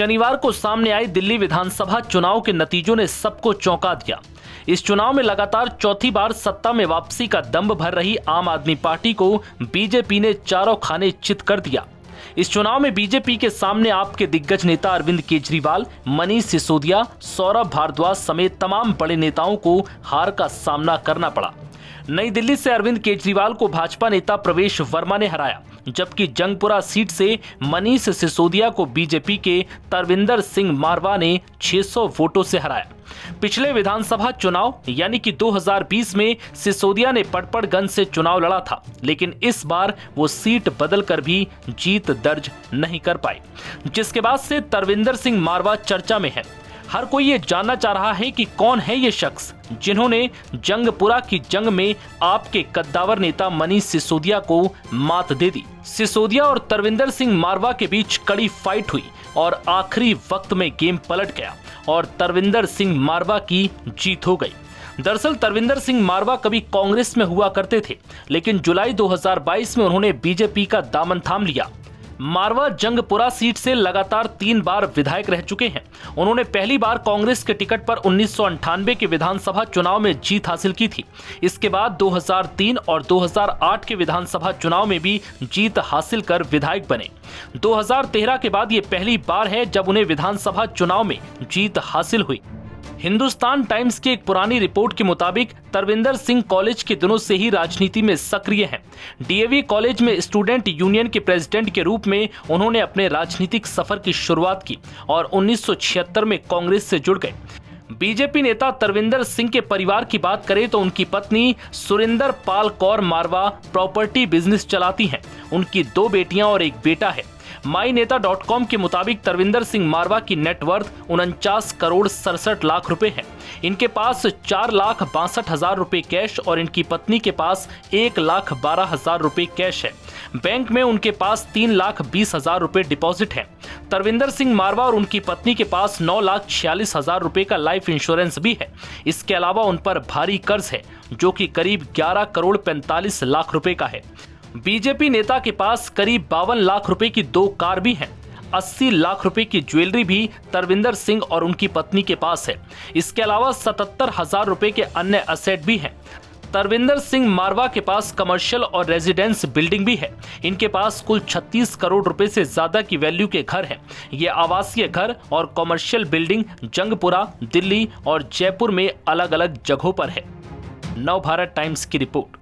शनिवार को सामने आई दिल्ली विधानसभा चुनाव के नतीजों ने सबको चौंका दिया। इस चुनाव में लगातार चौथी बार सत्ता में वापसी का दंभ भर रही आम आदमी पार्टी को बीजेपी ने चारों खाने चित कर दिया। इस चुनाव में बीजेपी के सामने आपके दिग्गज नेता अरविंद केजरीवाल, मनीष सिसोदिया, सौरभ भारद्वाज समेत तमाम बड़े नेताओं को हार का सामना करना पड़ा। नई दिल्ली से अरविंद केजरीवाल को भाजपा नेता प्रवेश वर्मा ने हराया, जबकि जंगपुरा सीट से मनीष सिसोदिया को बीजेपी के तरविंदर सिंह मारवा ने 600 वोटों से हराया। पिछले विधानसभा चुनाव यानी कि 2020 में सिसोदिया ने पटपड़गंज से चुनाव लड़ा था, लेकिन इस बार वो सीट बदलकर भी जीत दर्ज नहीं कर पाए, जिसके बाद से तरविंदर सिंह मारवा चर्चा में है। हर कोई ये जानना चाह रहा है कि कौन है ये शख्स जिन्होंने जंगपुरा की जंग में आपके कद्दावर नेता मनीष सिसोदिया को मात दे दी। सिसोदिया और तरविंदर सिंह मारवा के बीच कड़ी फाइट हुई और आखिरी वक्त में गेम पलट गया और तरविंदर सिंह मारवा की जीत हो गई। दरअसल तरविंदर सिंह मारवा कभी कांग्रेस में हुआ करते थे, लेकिन जुलाई 2022 में उन्होंने बीजेपी का दामन थाम लिया। मारवा जंगपुरा सीट से लगातार 3 बार विधायक रह चुके हैं। उन्होंने पहली बार कांग्रेस के टिकट पर 1998 के विधानसभा चुनाव में जीत हासिल की थी। इसके बाद 2003 और 2008 के विधानसभा चुनाव में भी जीत हासिल कर विधायक बने। 2013 के बाद ये पहली बार है जब उन्हें विधानसभा चुनाव में जीत हासिल हुई। हिंदुस्तान टाइम्स की एक पुरानी रिपोर्ट के मुताबिक तरविंदर सिंह कॉलेज के दिनों से ही राजनीति में सक्रिय हैं। डीएवी कॉलेज में स्टूडेंट यूनियन के प्रेसिडेंट के रूप में उन्होंने अपने राजनीतिक सफर की शुरुआत की और 1976 में कांग्रेस से जुड़ गए। बीजेपी नेता तरविंदर सिंह के परिवार की बात करें तो उनकी पत्नी सुरिंदर पाल कौर मारवा प्रॉपर्टी बिजनेस चलाती हैं। उनकी 2 बेटियां और एक बेटा है। माईनेता.com के मुताबिक तरविंदर सिंह मारवा की नेटवर्थ 49 करोड़ 67 लाख रुपए है। इनके पास 4,62,000 रुपए कैश और इनकी पत्नी के पास 1,12,000 रुपए कैश है। बैंक में उनके पास 3,20,000 रुपए डिपॉजिट है। तरविंदर सिंह मारवा और उनकी पत्नी के पास 9,46,000 रुपए का लाइफ इंश्योरेंस भी है। इसके अलावा उन पर भारी कर्ज है जो कि करीब 11 करोड़ 45 लाख रुपए का है। बीजेपी नेता के पास करीब 52 लाख रुपए की 2 कार भी हैं। 80 लाख रुपए की ज्वेलरी भी तरविंदर सिंह और उनकी पत्नी के पास है। इसके अलावा 77,000 रुपए के अन्य असेट भी हैं। तरविंदर सिंह मारवा के पास कमर्शियल और रेजिडेंस बिल्डिंग भी है। इनके पास कुल 36 करोड़ रुपए से ज्यादा की वैल्यू के घर हैं। ये आवासीय घर और कमर्शियल बिल्डिंग जंगपुरा, दिल्ली और जयपुर में अलग अलग जगहों पर है। नवभारत टाइम्स की रिपोर्ट।